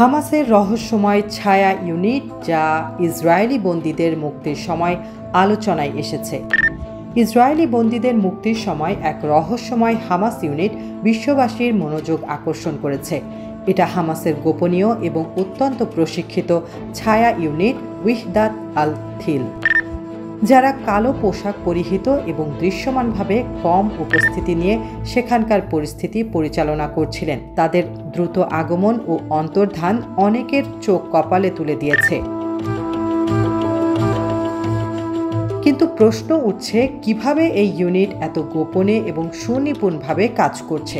হামাসের রহস্যময় ছায়া ইউনিট, যা ইসরায়েলি বন্দীদের মুক্তির সময় আলোচনায় এসেছে। ইসরায়েলি বন্দীদের মুক্তির সময় এক রহস্যময় হামাস ইউনিট বিশ্ববাসীর মনোযোগ আকর্ষণ করেছে। এটা হামাসের গোপনীয় এবং অত্যন্ত প্রশিক্ষিত ছায়া ইউনিট উইহদাত আল-থিল, যারা কালো পোশাক পরিহিত এবং দৃশ্যমানভাবে কম উপস্থিতি নিয়ে সেখানকার পরিস্থিতি পরিচালনা করছিলেন। তাদের দ্রুত আগমন ও অন্তর্ধান অনেকের চোখ কপালে তুলে দিয়েছে। কিন্তু প্রশ্ন উঠছে, কিভাবে এই ইউনিট এত গোপনে এবং সুনিপুণভাবে কাজ করছে?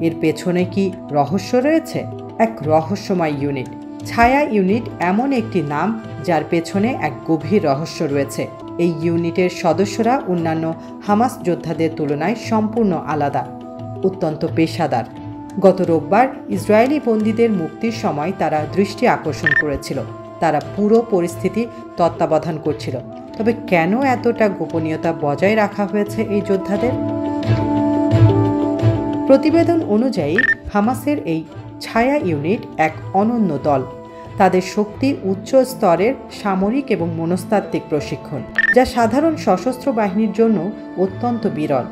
এর পেছনে কি রহস্য রয়েছে? এক রহস্যময় ইউনিট। ছায়া ইউনিট এমন একটি নাম যার পেছনে এক গভীর রহস্য রয়েছে। এই ইউনিটের সদস্যরা অন্যান্য হামাস যোদ্ধাদের তুলনায় সম্পূর্ণ আলাদা, অত্যন্ত পেশাদার। গত রোববার ইসরায়েলি বন্দীদের মুক্তির সময় তারা দৃষ্টি আকর্ষণ করেছিল। তারা পুরো পরিস্থিতি তত্ত্বাবধান করছিল। তবে কেন এতটা গোপনীয়তা বজায় রাখা হয়েছে এই যোদ্ধাদের? প্রতিবেদন অনুযায়ী হামাসের এই ছায়া ইউনিট এক অনন্য দল। তাদের শক্তি উচ্চ স্তরের সামরিক এবং মনস্তাত্ত্বিক প্রশিক্ষণ, যা সাধারণ সশস্ত্র বাহিনীর জন্য অত্যন্ত বিরল।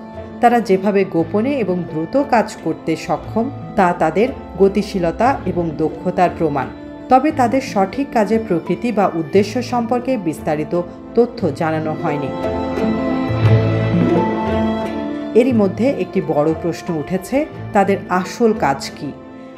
তারা যেভাবে গোপনে এবং দ্রুত কাজ করতে সক্ষম তা তাদের গতিশীলতা এবং দক্ষতার প্রমাণ। তবে তাদের সঠিক কাজের প্রকৃতি বা উদ্দেশ্য সম্পর্কে বিস্তারিত তথ্য জানানো হয়নি। এরই মধ্যে একটি বড় প্রশ্ন উঠেছে, তাদের আসল কাজ কি?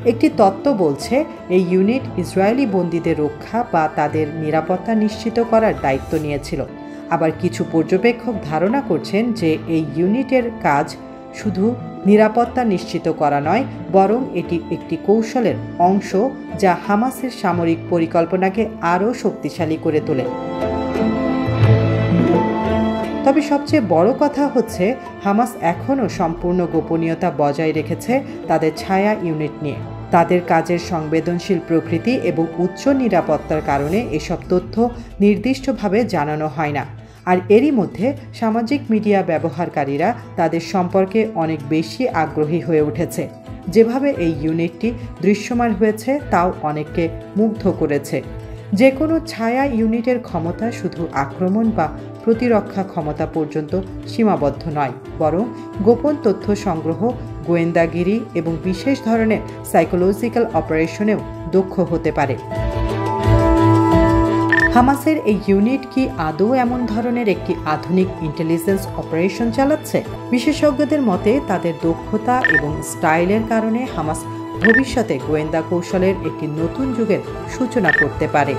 একটি তত্ত্ব বলছে এই ইউনিট ইসরায়েলি বন্দীদের রক্ষা বা তাদের নিরাপত্তা নিশ্চিত করার দায়িত্ব নিয়েছিল। আবার কিছু পর্যবেক্ষক ধারণা করছেন যে এই ইউনিটের কাজ শুধু নিরাপত্তা নিশ্চিত করা নয়, বরং এটি একটি কৌশলের অংশ যা হামাসের সামরিক পরিকল্পনাকে আরও শক্তিশালী করে তোলে। তবে সবচেয়ে বড় কথা হচ্ছে, হামাস এখনও সম্পূর্ণ গোপনীয়তা বজায় রেখেছে তাদের ছায়া ইউনিট নিয়ে। তাদের কাজের সংবেদনশীল প্রকৃতি এবং উচ্চ নিরাপত্তার কারণে এসব তথ্য নির্দিষ্টভাবে জানানো হয় না। আর এরই মধ্যে সামাজিক মিডিয়া ব্যবহারকারীরা তাদের সম্পর্কে অনেক বেশি আগ্রহী হয়ে উঠেছে। যেভাবে এই ইউনিটটি দৃশ্যমান হয়েছে তাও অনেককে মুগ্ধ করেছে। যে কোনো ছায়া ইউনিটের ক্ষমতা শুধু আক্রমণ বা প্রতিরক্ষা ক্ষমতা পর্যন্ত সীমাবদ্ধ নয়, বরং গোপন তথ্য সংগ্রহ, গোয়েন্দাগিরি এবং বিশেষ ধরনের সাইকোলজিক্যাল অপারেশনেও দক্ষ হতে পারে। হামাসের এই ইউনিট কি আদৌ এমন ধরনের একটি আধুনিক ইন্টেলিজেন্স অপারেশন চালাচ্ছে? বিশেষজ্ঞদের মতে তাদের দক্ষতা এবং স্টাইলের কারণে হামাস ভবিষ্যতে গোয়েন্দা কৌশলের একটি নতুন যুগের সূচনা করতে পারে।